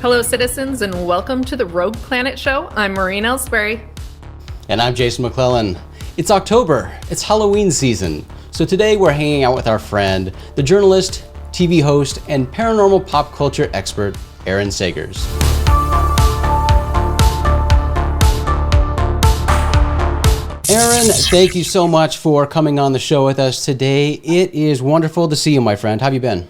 Hello, citizens, and welcome to the Rogue Planet Show. I'm Maureen Ellsbury. And I'm Jason McClellan. It's October. It's Halloween season. So today we're hanging out with our friend, the journalist, TV host, and paranormal pop culture expert, Aaron Sagers. Aaron, thank you so much for coming on the show with us today. It is wonderful to see you, my friend. How have you been?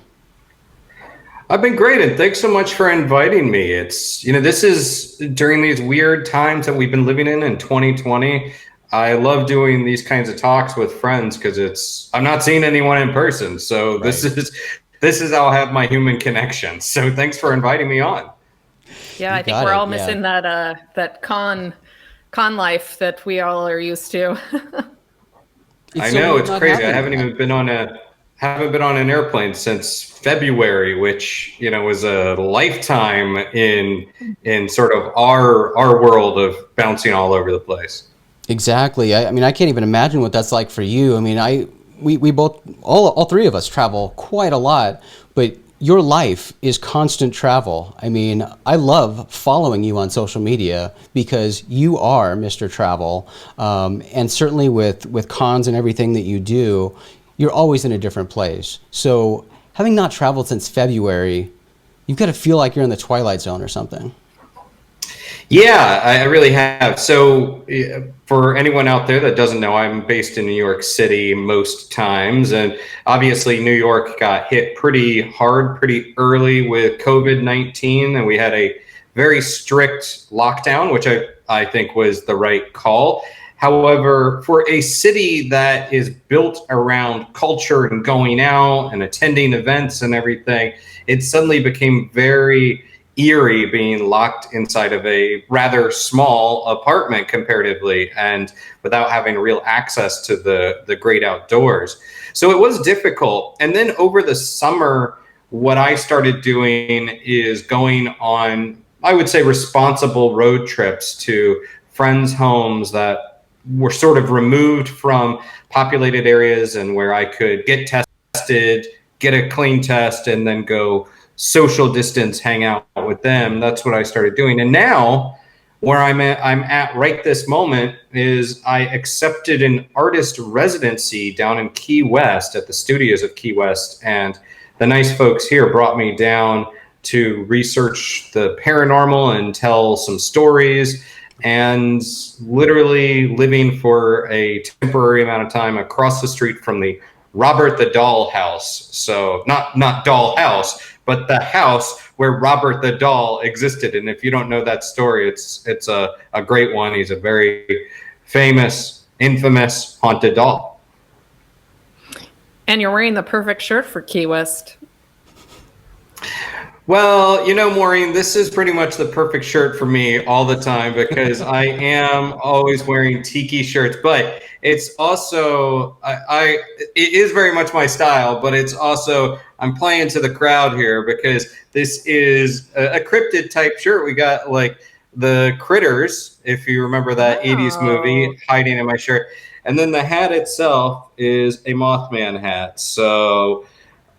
I've been great, and thanks so much for inviting me. This is during these weird times that we've been living in 2020. I love doing these kinds of talks with friends because I'm not seeing anyone in person. So right. This is how I'll have my human connection. So thanks for inviting me on. Yeah, I think we're all missing that con life that we all are used to. I know, it's crazy. I haven't been on an airplane since February, which was a lifetime in sort of our world of bouncing all over the place. Exactly. I mean, I can't even imagine what that's like for you. I mean, we both, all three of us travel quite a lot, but your life is constant travel. I mean, I love following you on social media because you are Mr. Travel. And certainly with cons and everything that you do, you're always in a different place. So having not traveled since February, you've got to feel like you're in the Twilight Zone or something. Yeah, I really have. So for anyone out there that doesn't know, I'm based in New York City most times. And obviously New York got hit pretty hard, pretty early with COVID-19. And we had a very strict lockdown, which I think was the right call. However, for a city that is built around culture and going out and attending events and everything, it suddenly became very eerie being locked inside of a rather small apartment comparatively and without having real access to the great outdoors. So it was difficult. And then over the summer, what I started doing is going on, I would say, responsible road trips to friends' homes that were sort of removed from populated areas and where I could get tested, get a clean test, and then go social distance, hang out with them. That's what I started doing. And now where I'm at right this moment is I accepted an artist residency down in Key West at the studios of Key West. And the nice folks here brought me down to research the paranormal and tell some stories, and literally living for a temporary amount of time across the street from the Robert the Doll house. So not Doll House, but the house where Robert the Doll existed. And if you don't know that story, it's a great one. He's a very famous, infamous haunted doll. And you're wearing the perfect shirt for Key West. Well, Maureen, this is pretty much the perfect shirt for me all the time because I am always wearing tiki shirts, but it's also, it is very much my style, but it's also, I'm playing to the crowd here because this is a cryptid type shirt. We got like the Critters, if you remember that 80s movie, hiding in my shirt. And then the hat itself is a Mothman hat. So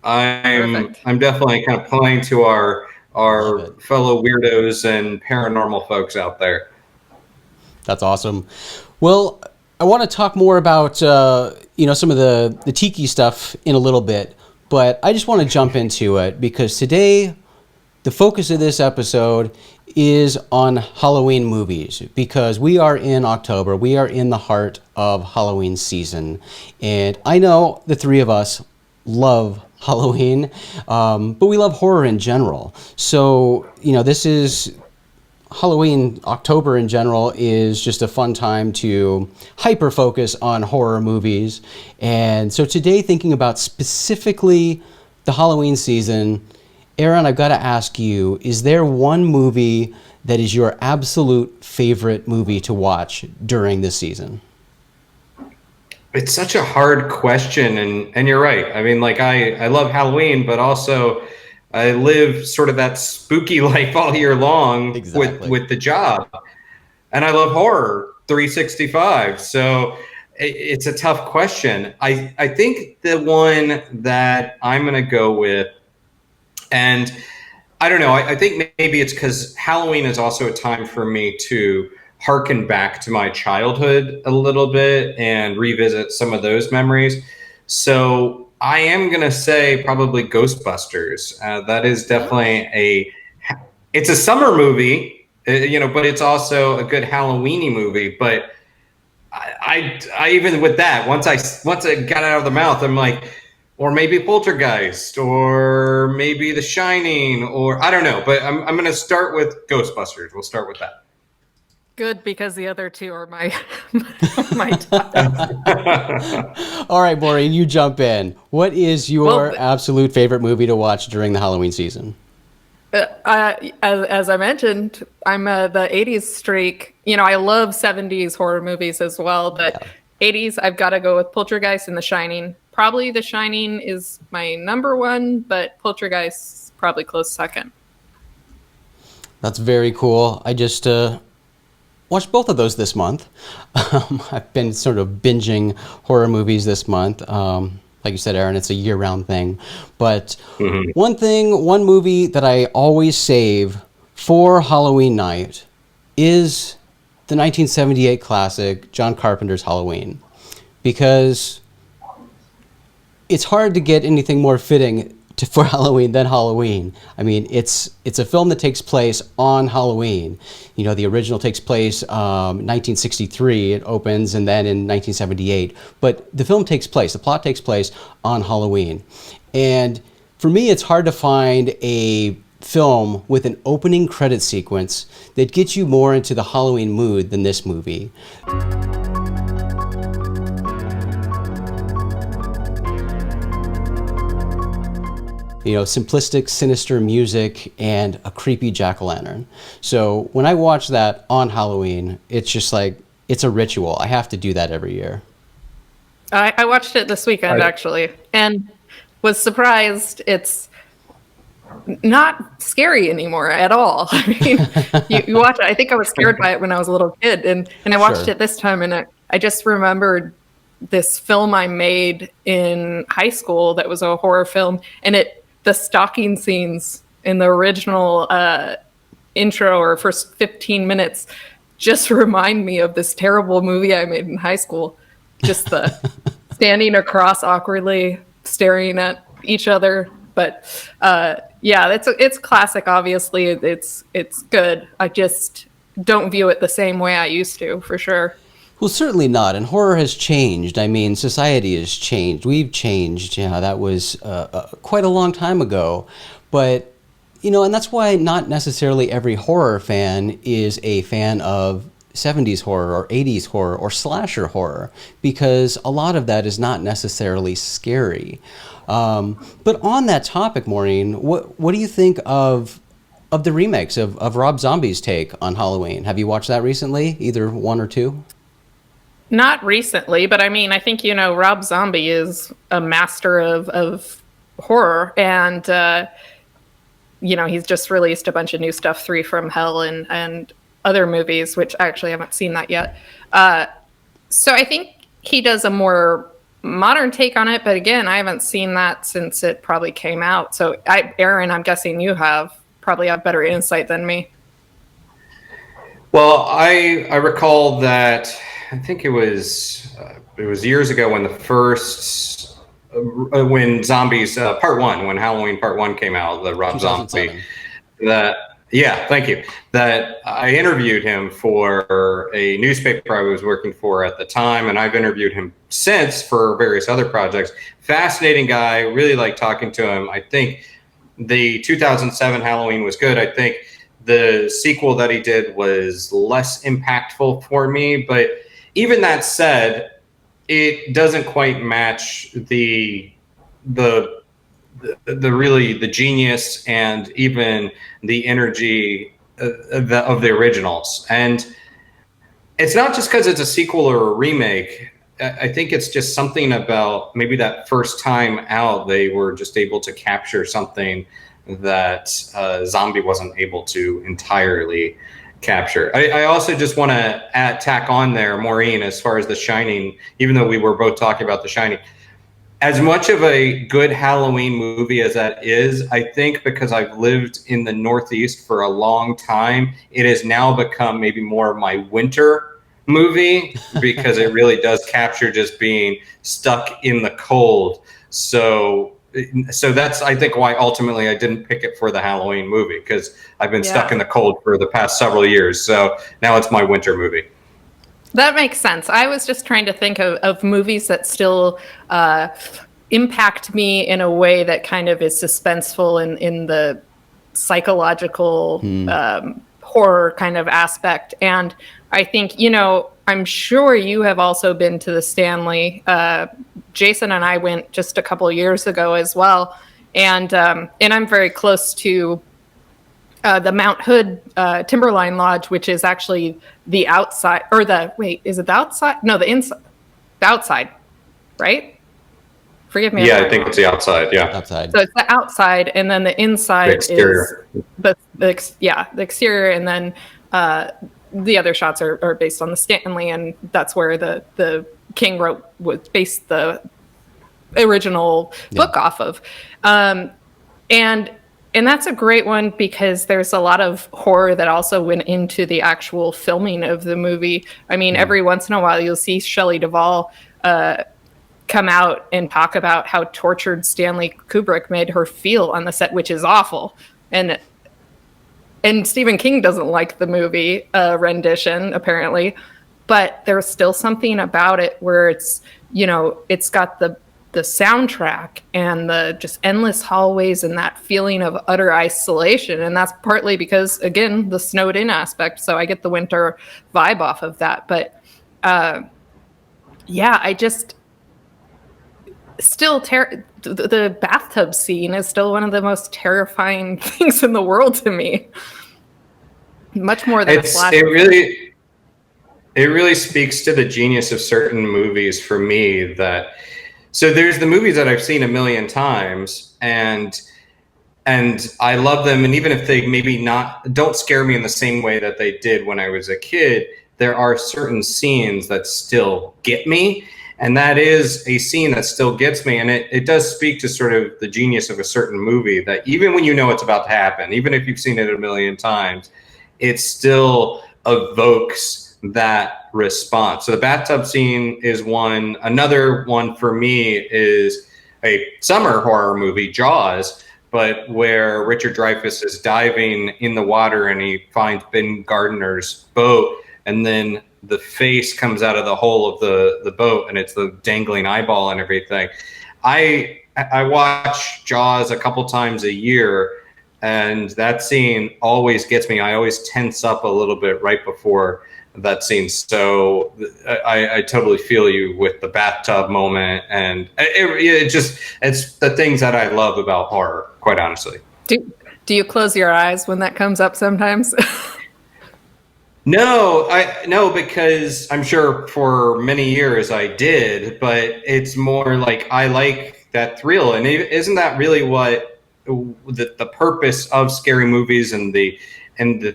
I'm definitely kind of playing to our fellow weirdos and paranormal folks out there. That's awesome. Well, I want to talk more about some of the tiki stuff in a little bit, but I just want to jump into it because today the focus of this episode is on Halloween movies because we are in October. We are in the heart of Halloween season, and I know the three of us love Halloween, but we love horror in general. So, this is Halloween. October in general is just a fun time to hyper focus on horror movies. And so today, thinking about specifically the Halloween season, Aaron, I've got to ask you, is there one movie that is your absolute favorite movie to watch during this season? It's such a hard question, and you're right. I mean, like I love Halloween, but also I live sort of that spooky life all year long. Exactly. with the job, and I love horror 365. So it's a tough question. I think the one that I'm going to go with, and I don't know. I think maybe it's because Halloween is also a time for me to harken back to my childhood a little bit and revisit some of those memories. So I am going to say probably Ghostbusters. That is definitely it's a summer movie, but it's also a good Halloweeny movie. But I even with that, once I got it out of the mouth, I'm like, or maybe Poltergeist, or maybe The Shining, or I don't know. But I'm going to start with Ghostbusters. We'll start with that. Good, because the other two are my my top. All right, Maureen, you jump in. What is your absolute favorite movie to watch during the Halloween season? As I mentioned, I'm the 80s streak. I love 70s horror movies as well, but 80s, I've got to go with Poltergeist and The Shining. Probably The Shining is my number one, but Poltergeist probably close second. That's very cool. I just watched both of those this month. I've been sort of binging horror movies this month. Like you said, Aaron, it's a year-round thing. But one movie that I always save for Halloween night is the 1978 classic, John Carpenter's Halloween. Because it's hard to get anything more fitting for Halloween than Halloween. I mean, it's a film that takes place on Halloween. The original takes place 1963. It opens, and then in 1978. But the plot takes place on Halloween. And for me, it's hard to find a film with an opening credit sequence that gets you more into the Halloween mood than this movie. Simplistic, sinister music and a creepy jack-o'-lantern. So when I watch that on Halloween, it's just like, it's a ritual. I have to do that every year. I watched it this weekend, actually, and was surprised it's not scary anymore at all. I mean, you watch it. I think I was scared by it when I was a little kid, and I watched it this time, and I just remembered this film I made in high school that was a horror film, and the stalking scenes in the original intro or first 15 minutes just remind me of this terrible movie I made in high school. Just the standing across awkwardly, staring at each other. But it's classic. Obviously, it's good. I just don't view it the same way I used to, for sure. Well, certainly not. And horror has changed. I mean, society has changed. We've changed. That was quite a long time ago. But, and that's why not necessarily every horror fan is a fan of 70s horror or 80s horror or slasher horror, because a lot of that is not necessarily scary. But on that topic, Maureen, what do you think of the remakes of Rob Zombie's take on Halloween? Have you watched that recently, either one or two? Not recently, but I mean, I think, Rob Zombie is a master of horror, and, he's just released a bunch of new stuff, 3 from Hell and other movies, which I actually haven't seen that yet. So I think he does a more modern take on it, but again, I haven't seen that since it probably came out. So Aaron, I'm guessing you probably have better insight than me. Well, I recall that I think it was years ago when the first when Zombies Part 1, when Halloween Part 1 came out, the Rob Zombie. Thank you. That I interviewed him for a newspaper I was working for at the time, and I've interviewed him since for various other projects. Fascinating guy, really like talking to him. I think the 2007 Halloween was good. I think the sequel that he did was less impactful for me, but even that said, it doesn't quite match the genius and even the energy of the originals. And it's not just because it's a sequel or a remake. I think it's just something about maybe that first time out, they were just able to capture something that Zombie wasn't able to entirely capture. I also just want to tack on there, Maureen, as far as The Shining, even though we were both talking about The Shining, as much of a good Halloween movie as that is, I think because I've lived in the Northeast for a long time, it has now become maybe more of my winter movie because it really does capture just being stuck in the cold. So that's, I think, why ultimately I didn't pick it for the Halloween movie, because I've been stuck in the cold for the past several years. So now it's my winter movie. That makes sense. I was just trying to think of movies that still impact me in a way that kind of is suspenseful in the psychological horror kind of aspect. And I think, I'm sure you have also been to the Stanley. Jason and I went just a couple of years ago as well. And I'm very close to the Mount Hood Timberline Lodge, which is actually the outside, or is it the outside? No, the inside, the outside, right? Forgive me. Yeah, I think it's the outside. Yeah, outside. So it's the outside, and then the inside is the exterior, and then the other shots are based on the Stanley, and that's where the King based the original book off of, and that's a great one because there's a lot of horror that also went into the actual filming of the movie. I mean, every once in a while you'll see Shelley Duvall come out and talk about how tortured Stanley Kubrick made her feel on the set, which is awful. And Stephen King doesn't like the movie rendition, apparently, but there's still something about it where it's got the soundtrack and the just endless hallways and that feeling of utter isolation. And that's partly because, again, the snowed in aspect. So I get the winter vibe off of that. But I just still the bathtub scene is still one of the most terrifying things in the world to me. Much more than a flash. It really speaks to the genius of certain movies for me so there's the movies that I've seen a million times and I love them. And even if they maybe don't scare me in the same way that they did when I was a kid, there are certain scenes that still get me. And that is a scene that still gets me. And it does speak to sort of the genius of a certain movie that even when you know it's about to happen, even if you've seen it a million times, it still evokes that response. So the bathtub scene is one. Another one for me is a summer horror movie, Jaws, but where Richard Dreyfuss is diving in the water and he finds Ben Gardner's boat, and then the face comes out of the hole of the boat and it's the dangling eyeball and everything. I watch Jaws a couple times a year, and that scene always gets me. I always tense up a little bit right before that scene. So I totally feel you with the bathtub moment, and it's the things that I love about horror, quite honestly. Do you close your eyes when that comes up sometimes? No, because I'm sure for many years I did, but it's more like I like that thrill. And isn't that really what the purpose of scary movies and the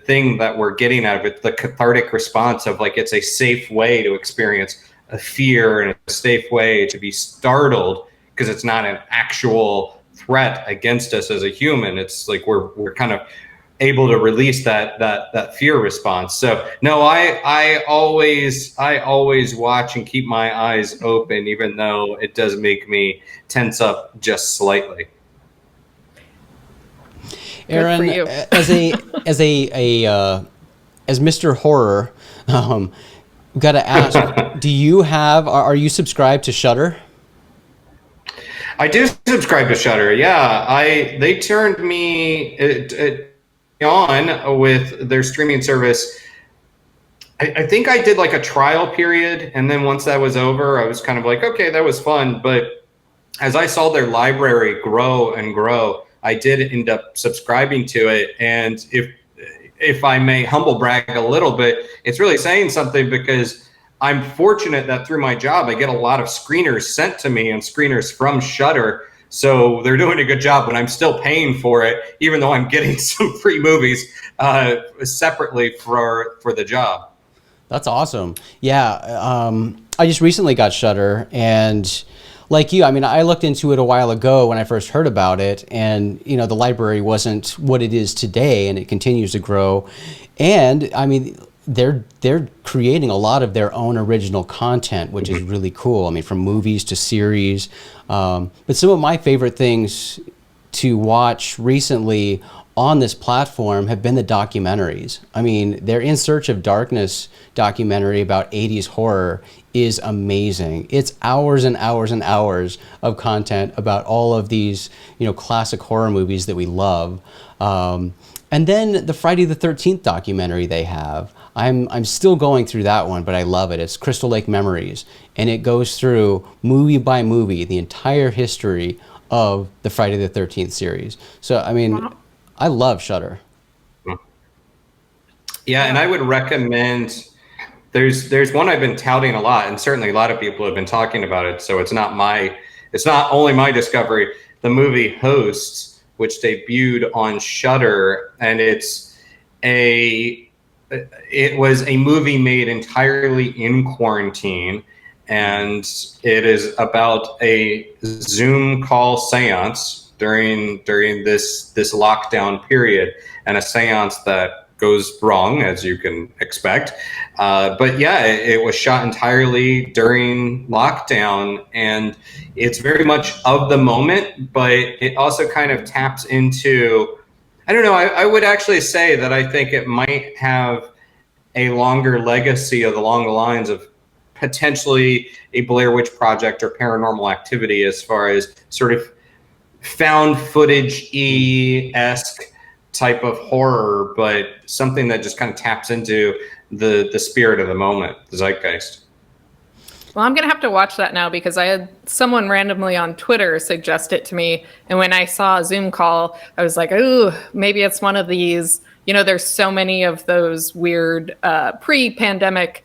thing that we're getting out of it, the cathartic response of like, it's a safe way to experience a fear and a safe way to be startled because it's not an actual threat against us as a human. It's like we're kind of able to release that fear response. So no, I always watch and keep my eyes open, even though it does make me tense up just slightly. Aaron, as Mr. Horror, got to ask: are you subscribed to Shudder? I do subscribe to Shudder. Yeah, they turned me on with their streaming service. I think I did like a trial period, and then once that was over, I was kind of like, okay, that was fun. But as I saw their library grow and grow, I did end up subscribing to it. And if I may humble brag a little bit, it's really saying something, because I'm fortunate that through my job, I get a lot of screeners sent to me and screeners from Shudder. So they're doing a good job, but I'm still paying for it, even though I'm getting some free movies separately for the job. That's awesome. Yeah. I just recently got Shudder, and like you, I mean, I looked into it a while ago when I first heard about it, and you know, the library wasn't what it is today, and it continues to grow. And I mean, they're creating a lot of their own original content, which is really cool. I mean, from movies to series. But some of my favorite things to watch recently on this platform have been the documentaries. I mean, their In Search of Darkness documentary about 80s horror is amazing. It's hours and hours and hours of content about all of these, you know, classic horror movies that we love. And then the Friday the 13th documentary they have. I'm still going through that one, but I love it. It's Crystal Lake Memories, and it goes through movie by movie the entire history of the Friday the 13th series. So I mean, wow. I love Shudder. Yeah, and I would recommend, there's one I've been touting a lot, and certainly a lot of people have been talking about it, so it's not only my discovery. The movie Hosts, which debuted on Shudder, and it was a movie made entirely in quarantine, and it is about a Zoom call seance during this lockdown period, and a seance that goes wrong, as you can expect. But yeah, it was shot entirely during lockdown, and it's very much of the moment, but it also kind of taps into, I don't know, I would actually say that I think it might have a longer legacy along the lines of potentially a Blair Witch Project or Paranormal Activity, as far as sort of found footage-esque type of horror, but something that just kind of taps into the spirit of the moment, the zeitgeist. Well, I'm going to have to watch that now, because I had someone randomly on Twitter suggest it to me. And when I saw a Zoom call, I was like, ooh, maybe it's one of these, you know, there's so many of those weird pre-pandemic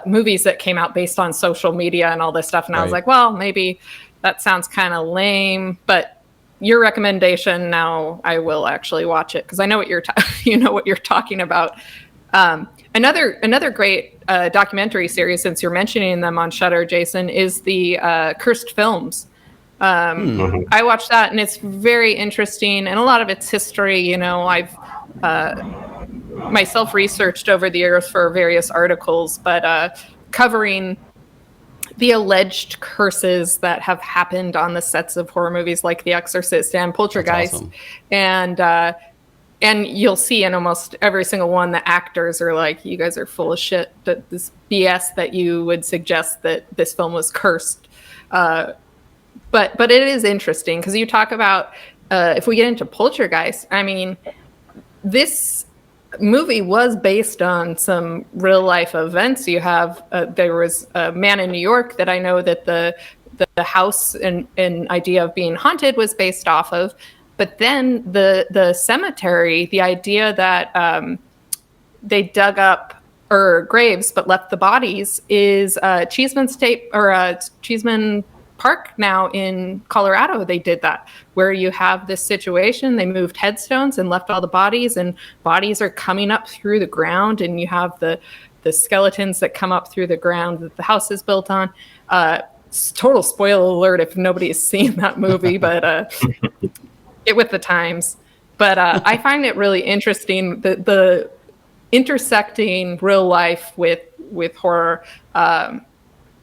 movies that came out based on social media and all this stuff. And I was like, well, maybe that sounds kind of lame, but your recommendation, now I will actually watch it, because I know what you're talking about. Another great documentary series, since you're mentioning them on Shudder, Jason, is the Cursed Films. I watched that, and it's very interesting, and a lot of its history, you know, I've myself researched over the years for various articles, but covering the alleged curses that have happened on the sets of horror movies like The Exorcist and Poltergeist. Awesome. And you'll see in almost every single one, the actors are like, you guys are full of shit, that this BS that you would suggest that this film was cursed. But it is interesting, because you talk about, if we get into Poltergeist, I mean, this movie was based on some real life events. You have, there was a man in New York that I know that the house and idea of being haunted was based off of. But then the cemetery, the idea that they dug up graves but left the bodies, is Cheeseman Park now in Colorado. They did that, where you have this situation. They moved headstones and left all the bodies, and bodies are coming up through the ground, and you have the skeletons that come up through the ground that the house is built on. Total spoiler alert if nobody has seen that movie, but get with the times. But I find it really interesting, the intersecting real life with horror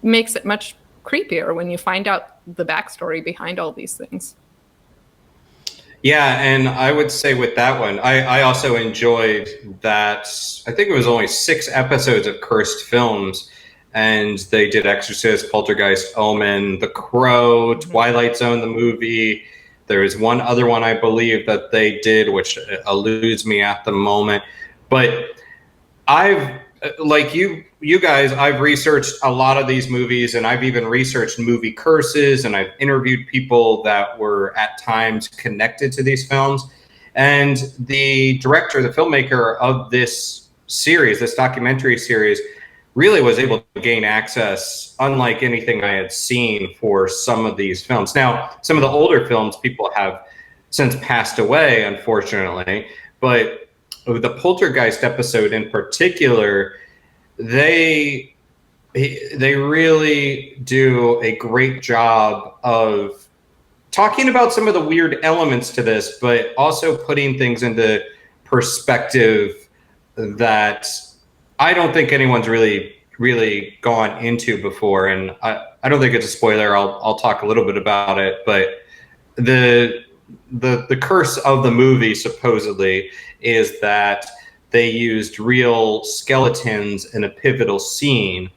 makes it much creepier when you find out the backstory behind all these things. Yeah, and I would say with that one, I also enjoyed that. I think it was only 6 episodes of Cursed Films, and they did Exorcist, Poltergeist, Omen, The Crow, Twilight Zone, the movie. There is one other one, I believe, that they did, which eludes me at the moment. But I've, like you guys, I've researched a lot of these movies, and I've even researched movie curses, and I've interviewed people that were at times connected to these films. And the director, the filmmaker of this series, this documentary series, really was able to gain access unlike anything I had seen for some of these films. Now, some of the older films, people have since passed away, unfortunately, but the Poltergeist episode in particular, they they really do a great job of talking about some of the weird elements to this, but also putting things into perspective that I don't think anyone's really gone into before. And I don't think it's a spoiler. I'll talk a little bit about it, but the curse of the movie supposedly is that they used real skeletons in a pivotal scene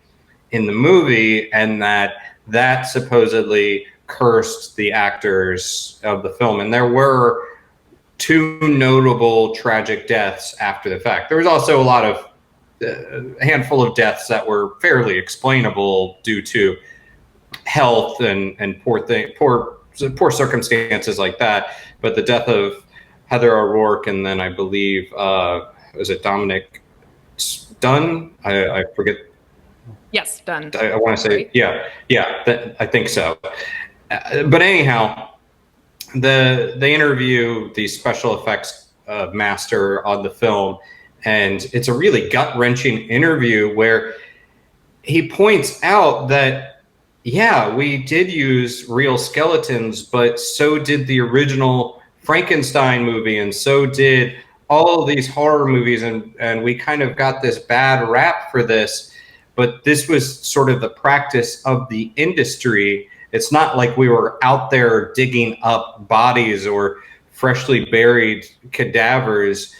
in the movie, and that supposedly cursed the actors of the film. And there were two notable tragic deaths after the fact. There was also a handful of deaths that were fairly explainable due to health and poor circumstances like that. But the death of Heather O'Rourke, and then I believe was it Dominic Dunn? I forget. Yes, done. I want to say, right? Yeah, I think so. But anyhow, they interview the special effects master on the film, and it's a really gut-wrenching interview where he points out that, yeah, we did use real skeletons, but so did the original Frankenstein movie, and so did all of these horror movies, and we kind of got this bad rap for this. But this was sort of the practice of the industry. It's not like we were out there digging up bodies or freshly buried cadavers.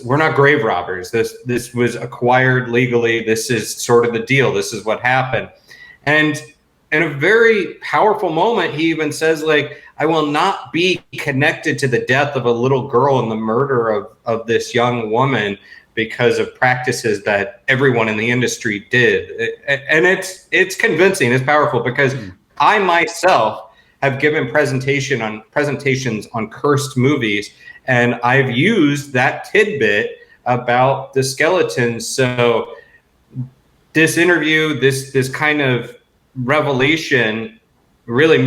We're not grave robbers. This was acquired legally. This is sort of the deal. This is what happened. And in a very powerful moment, he even says, like, I will not be connected to the death of a little girl and the murder of this young woman because of practices that everyone in the industry did. And it's convincing, it's powerful, because I myself have given presentations on cursed movies, and I've used that tidbit about the skeletons. So this interview, this kind of revelation really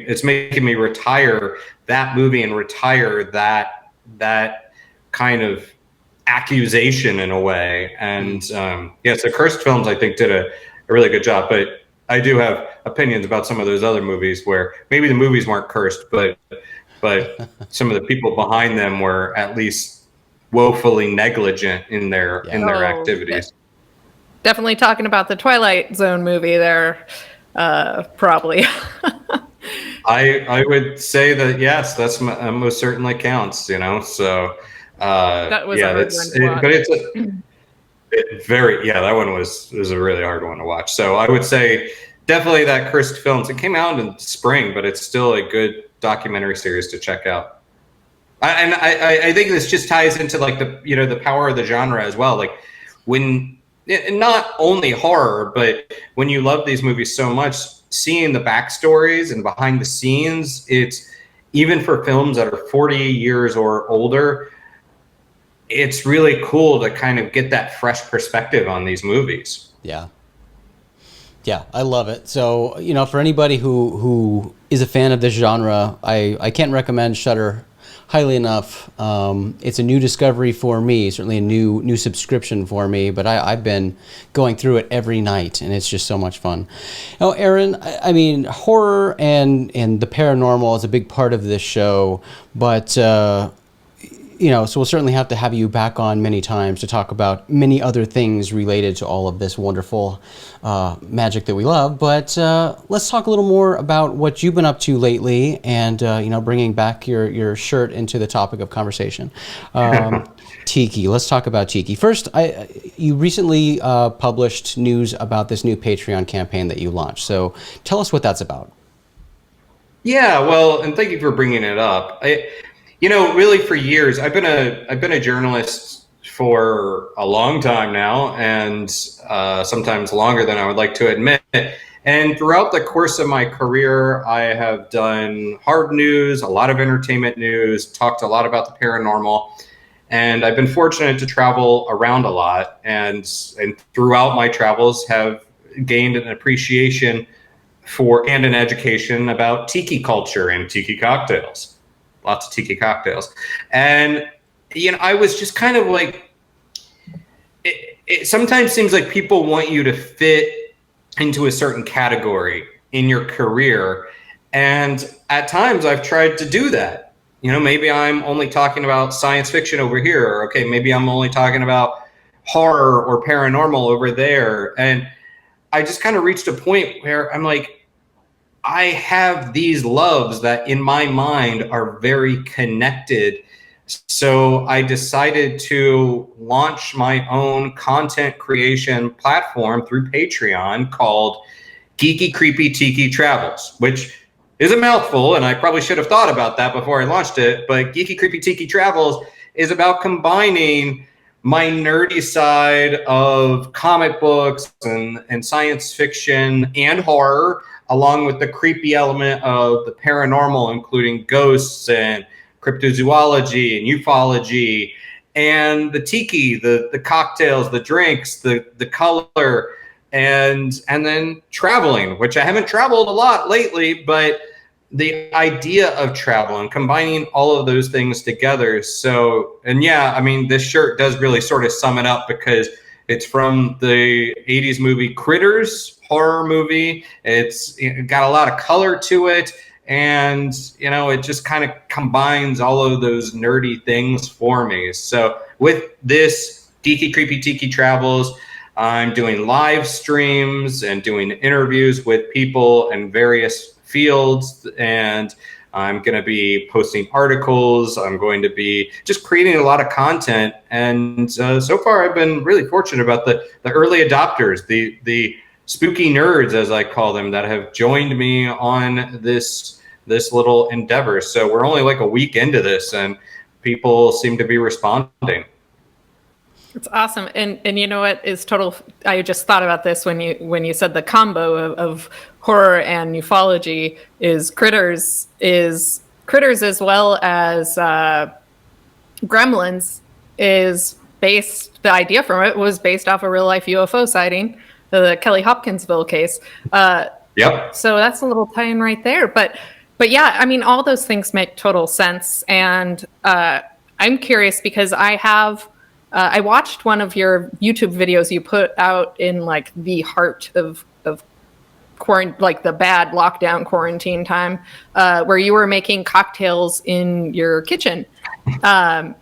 it's making me retire that movie and retire that kind of accusation in a way. And so Cursed Films, I think, did a really good job. But I do have opinions about some of those other movies where maybe the movies weren't cursed, but some of the people behind them were at least woefully negligent in their activities. Definitely talking about the Twilight Zone movie there, probably. I would say that, yes, that's most certainly counts, so that was a hard one to watch. But it's that one was a really hard one to watch. So I would say definitely that Cursed Films. It came out in spring, but it's still a good documentary series to check out. I think this just ties into like the power of the genre as well. Like when not only horror, but when you love these movies so much, seeing the backstories and behind the scenes, it's even for films that are 40 years or older, it's really cool to kind of get that fresh perspective on these movies. Yeah, I love it. So, for anybody who is a fan of this genre, I can't recommend Shudder highly enough. It's a new discovery for me, certainly a new subscription for me, but I've been going through it every night, and it's just so much fun. Now, Aaron, I mean, horror and the paranormal is a big part of this show, but so we'll certainly have to have you back on many times to talk about many other things related to all of this wonderful magic that we love. But let's talk a little more about what you've been up to lately, and bringing back your shirt into the topic of conversation. Tiki. Let's talk about Tiki. First, you recently published news about this new Patreon campaign that you launched. So tell us what that's about. Yeah, well, and thank you for bringing it up. Really for years, I've been a journalist for a long time now, and sometimes longer than I would like to admit. And throughout the course of my career, I have done hard news, a lot of entertainment news, talked a lot about the paranormal, and I've been fortunate to travel around a lot. And throughout my travels, have gained an appreciation for and an education about tiki culture and tiki cocktails. Lots of tiki cocktails. And, I was just kind of like, it sometimes seems like people want you to fit into a certain category in your career. And at times I've tried to do that. Maybe I'm only talking about science fiction over here, or okay, maybe I'm only talking about horror or paranormal over there. And I just kind of reached a point where I'm like, I have these loves that in my mind are very connected. So I decided to launch my own content creation platform through Patreon called Geeky Creepy Tiki Travels, which is a mouthful, and I probably should have thought about that before I launched it. But Geeky Creepy Tiki Travels is about combining my nerdy side of comic books and science fiction and horror, along with the creepy element of the paranormal, including ghosts and cryptozoology and ufology, and the tiki, the cocktails, the drinks, the color, and then traveling, which I haven't traveled a lot lately, but the idea of travel and combining all of those things together. So, and yeah, I mean, this shirt does really sort of sum it up, because it's from the 80s movie Critters, horror movie. It's got a lot of color to it. And, it just kind of combines all of those nerdy things for me. So with this Geeky Creepy Tiki Travels, I'm doing live streams and doing interviews with people in various fields, and I'm going to be posting articles. I'm going to be just creating a lot of content. And so far, I've been really fortunate about the early adopters, the spooky nerds, as I call them, that have joined me on this little endeavor. So we're only like a week into this, and people seem to be responding. It's awesome. And you know what is total, I just thought about this when you said the combo of horror and ufology is Critters as well as Gremlins is based, the idea from it was based off a real life UFO sighting, the Kelly Hopkinsville case. Yep. So that's a little tie-in right there. But yeah, I mean, all those things make total sense. And I'm curious because I watched one of your YouTube videos you put out in like the heart of like the bad lockdown quarantine time, where you were making cocktails in your kitchen. And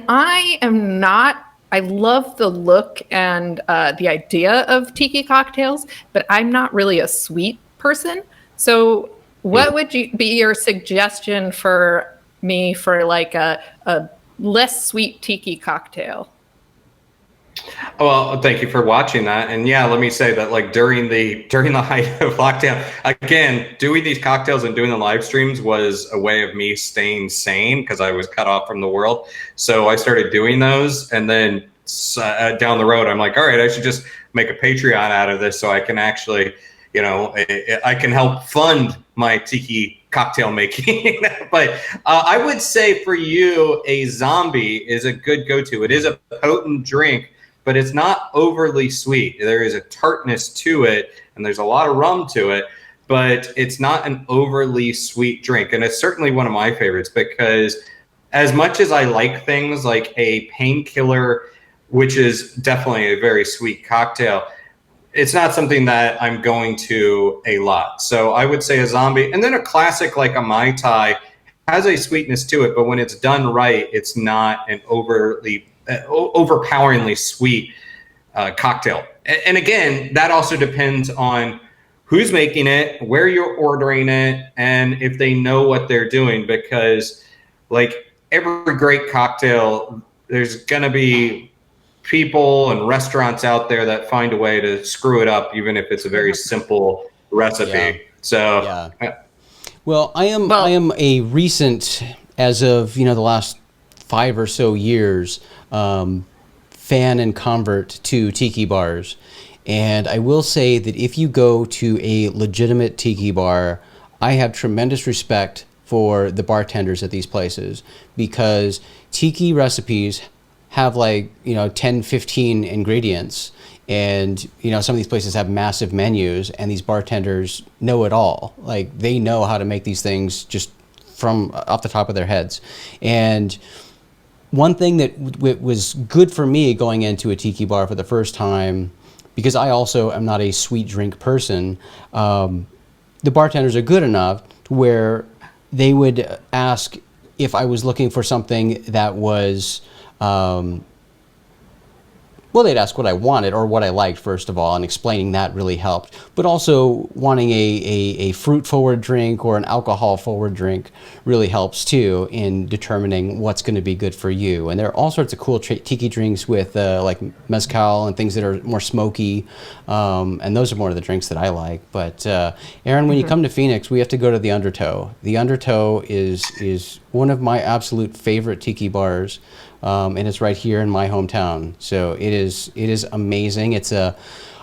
I love the look and the idea of tiki cocktails, but I'm not really a sweet person. So what would be your suggestion for me for like a less sweet tiki cocktail? Well, thank you for watching that. And yeah, let me say that like during the height of lockdown, again, doing these cocktails and doing the live streams was a way of me staying sane because I was cut off from the world. So I started doing those, and then down the road, I'm like, all right, I should just make a Patreon out of this so I can actually, I can help fund my tiki cocktail making. But I would say for you, a zombie is a good go-to. It is a potent drink, but it's not overly sweet. There is a tartness to it, and there's a lot of rum to it, but it's not an overly sweet drink. And it's certainly one of my favorites because as much as I like things like a painkiller, which is definitely a very sweet cocktail, it's not something that I'm going to a lot. So I would say a zombie, and then a classic like a Mai Tai has a sweetness to it, but when it's done right, it's not an overpoweringly sweet cocktail. And again, that also depends on who's making it, where you're ordering it, and if they know what they're doing, because like every great cocktail, there's going to be people and restaurants out there that find a way to screw it up, even if it's a very simple recipe. Yeah. So, yeah. Well, I am a recent, as of the last 5 or so years, fan and convert to tiki bars, and I will say that if you go to a legitimate tiki bar, I have tremendous respect for the bartenders at these places, because tiki recipes have like 10, 15 ingredients, and some of these places have massive menus, and these bartenders know it all. Like they know how to make these things just from off the top of their heads. And one thing that was good for me going into a tiki bar for the first time because I also am not a sweet drink person, the bartenders are good enough to where they would ask if I was looking for something that was, well, they'd ask what I wanted or what I liked, first of all, and explaining that really helped. But also wanting a fruit-forward drink or an alcohol-forward drink really helps too in determining what's going to be good for you. And there are all sorts of cool tiki drinks with like mezcal and things that are more smoky. And those are more of the drinks that I like. But Aaron, when you come to Phoenix, we have to go to the Undertow. The Undertow is one of my absolute favorite tiki bars. And it's right here in my hometown. So it is amazing. It's a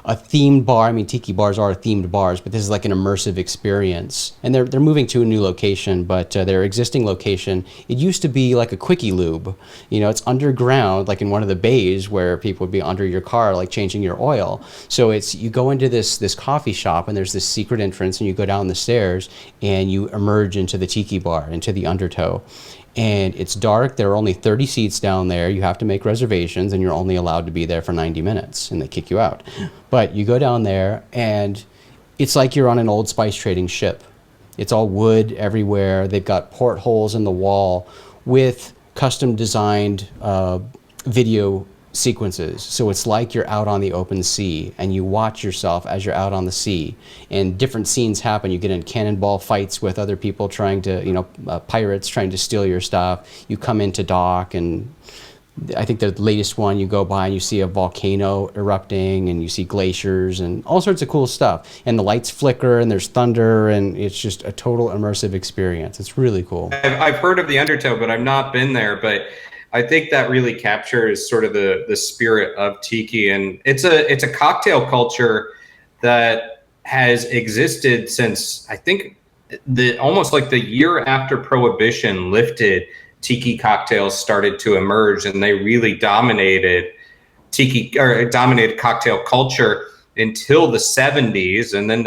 themed bar. I mean, tiki bars are themed bars, but this is like an immersive experience. And they're moving to a new location, but their existing location, it used to be like a quickie lube. You know, it's underground, like in one of the bays where people would be under your car, like changing your oil. So it's, you go into this coffee shop and there's this secret entrance and you go down the stairs and you emerge into the tiki bar, into the Undertow. And it's dark. There are only 30 seats down there. You have to make reservations, and you're only allowed to be there for 90 minutes, and they kick you out. But you go down there, and it's like you're on an old spice trading ship. It's all wood everywhere. They've got portholes in the wall with custom designed video sequences. So it's like you're out on the open sea, and you watch yourself as you're out on the sea, and different scenes happen. You get in cannonball fights with other people trying to, you know, pirates trying to steal your stuff. You come into dock, and I think the latest one, you go by and you see a volcano erupting, and you see glaciers and all sorts of cool stuff. And the lights flicker, and there's thunder, and it's just a total immersive experience. It's really cool. I've heard of the Undertow, but I've not been there. But I think that really captures sort of the spirit of tiki, and it's a cocktail culture that has existed since, I think, almost like the year after Prohibition lifted. Tiki cocktails started to emerge, and they really dominated cocktail culture until the 70s, and then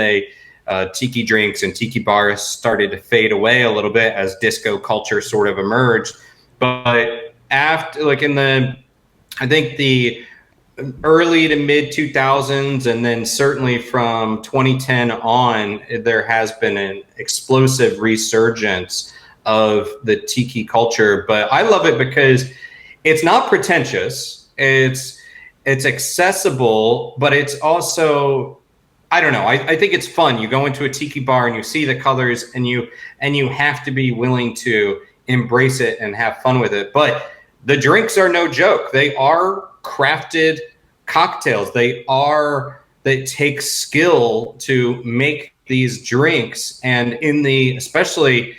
tiki drinks and tiki bars started to fade away a little bit as disco culture sort of emerged. But after, like, I think the early to mid 2000s, and then certainly from 2010 on, there has been an explosive resurgence of the tiki culture. But I love it because it's not pretentious. It's accessible, but it's also, I don't know, I think it's fun. You go into a tiki bar and you see the colors, and you have to be willing to embrace it and have fun with it. But the drinks are no joke. They are crafted cocktails. They take skill to make these drinks. And especially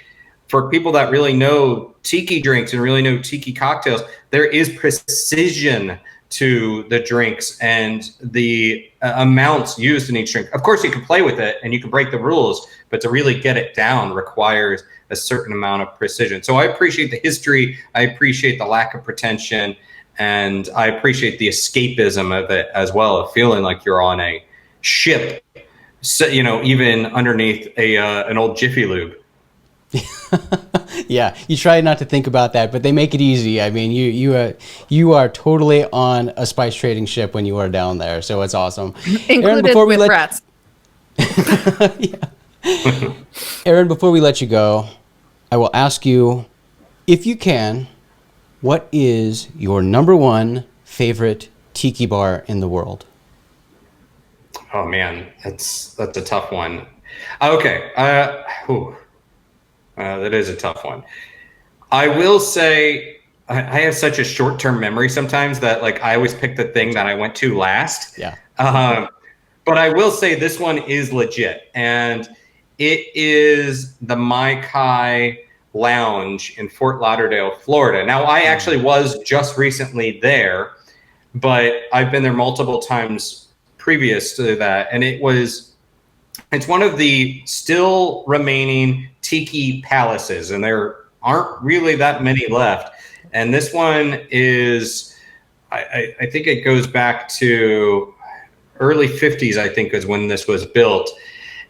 for people that really know tiki drinks and really know tiki cocktails, there is precision to the drinks and the amounts used in each drink. Of course, you can play with it and you can break the rules, but to really get it down requires a certain amount of precision. So I appreciate the history. I appreciate the lack of pretension, and I appreciate the escapism of it as well, of feeling like you're on a ship, so, you know, even underneath an old Jiffy Lube. Yeah, you try not to think about that, but they make it easy. I mean, you are totally on a spice trading ship when you are down there, so it's awesome. Included Aaron, with rats. Aaron, before we let you go, I will ask you, if you can, what is your number one favorite tiki bar in the world? Oh man, that's a tough one. Okay, that is a tough one. I will say I have such a short-term memory sometimes that, like, I always pick the thing that I went to last. Yeah. But I will say this one is legit, and it is the Mai Kai Lounge in Fort Lauderdale, Florida. Now, I actually was just recently there, but I've been there multiple times previous to that, and it's one of the still remaining tiki palaces, and there aren't really that many left. And this one is, I think it goes back to early 50s, I think, is when this was built.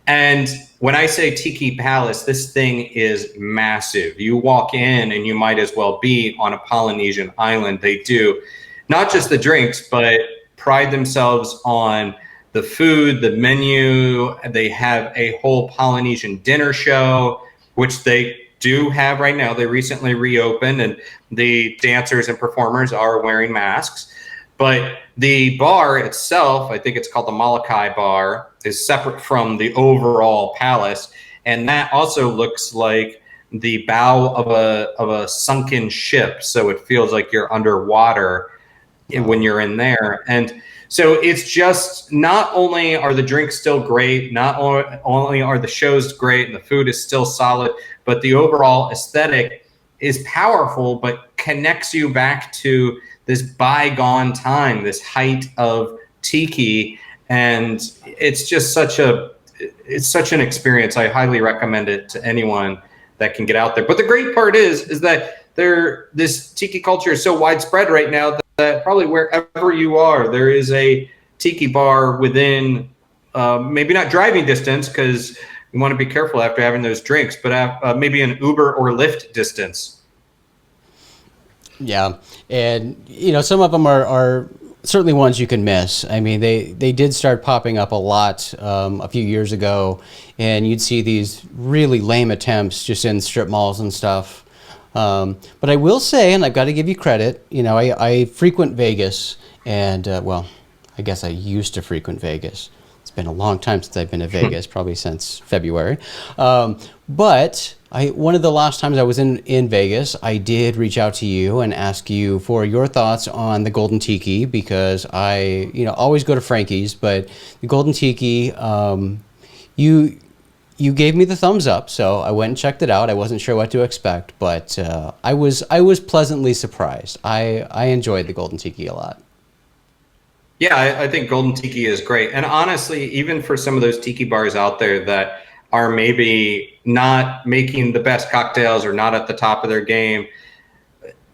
And when I say tiki palace, this thing is massive. You walk in and you might as well be on a Polynesian island. They do not just the drinks, but pride themselves on the food, the menu. They have a whole Polynesian dinner show, which they do have right now. They recently reopened, and the dancers and performers are wearing masks. But the bar itself, I think it's called the Molokai Bar, is separate from the overall palace. And that also looks like the bow of a sunken ship. So it feels like you're underwater when you're in there. And so it's just, not only are the drinks still great, not only are the shows great and the food is still solid, but the overall aesthetic is powerful, but connects you back to this bygone time, this height of tiki. And it's just such an experience. I highly recommend it to anyone that can get out there. But the great part is that this tiki culture is so widespread right now that probably wherever you are, there is a tiki bar within, maybe not driving distance, because you want to be careful after having those drinks, but maybe an Uber or Lyft distance. Yeah, and some of them are certainly ones you can miss. I mean, they did start popping up a lot a few years ago, and you'd see these really lame attempts just in strip malls and stuff. But I will say, and I've got to give you credit, I frequent Vegas, and I guess I used to frequent Vegas. It's been a long time since I've been to Vegas, probably since February. But one of the last times I was in Vegas, I did reach out to you and ask you for your thoughts on the Golden Tiki, because I always go to Frankie's, but the Golden Tiki, you gave me the thumbs up, so I went and checked it out. I wasn't sure what to expect, but I was pleasantly surprised. I enjoyed the Golden Tiki a lot. Yeah, I think Golden Tiki is great. And honestly, even for some of those tiki bars out there that are maybe not making the best cocktails or not at the top of their game,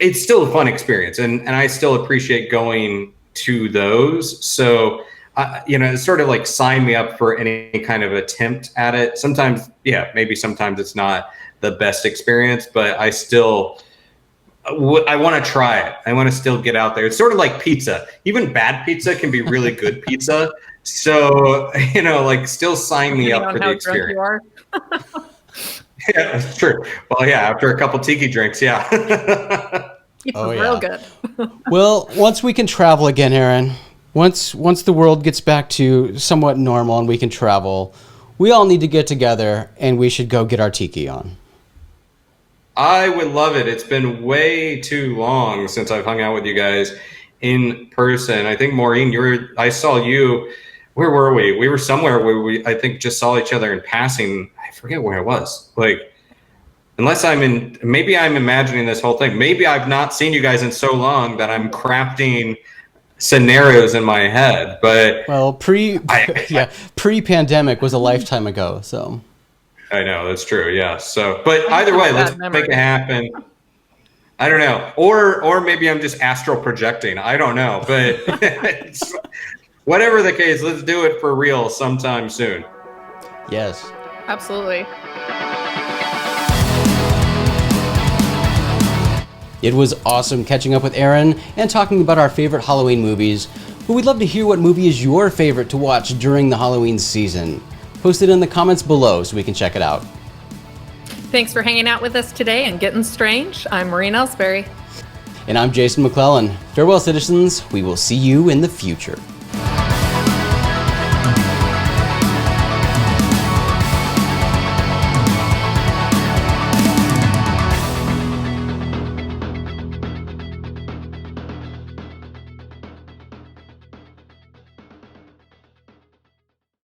it's still a fun experience. And I still appreciate going to those. So, it's sort of like sign me up for any kind of attempt at it. Sometimes, maybe sometimes it's not the best experience, but I still... I want to try it. I want to still get out there. It's sort of like pizza. Even bad pizza can be really good pizza. So, still sign me up for the experience. Yeah, that's true. Well, yeah, after a couple tiki drinks, yeah. Real good. Well, once we can travel again, Aaron, once the world gets back to somewhat normal and we can travel, we all need to get together and we should go get our tiki on. I would love it. It's been way too long since I've hung out with you guys in person. I think, Maureen, I saw you. Where were we? We were somewhere where I think, just saw each other in passing. I forget where it was. Maybe I'm imagining this whole thing. Maybe I've not seen you guys in so long that I'm crafting scenarios in my head. But pre-pandemic was a lifetime ago, so. I know, that's true. Yeah. So, but either way, let's make it happen. I don't know. Or maybe I'm just astral projecting. I don't know. But whatever the case, let's do it for real sometime soon. Yes. Absolutely. It was awesome catching up with Aaron and talking about our favorite Halloween movies. But we'd love to hear what movie is your favorite to watch during the Halloween season. Post it in the comments below so we can check it out. Thanks for hanging out with us today and getting strange. I'm Maureen Ellsbury. And I'm Jason McClellan. Farewell, citizens. We will see you in the future.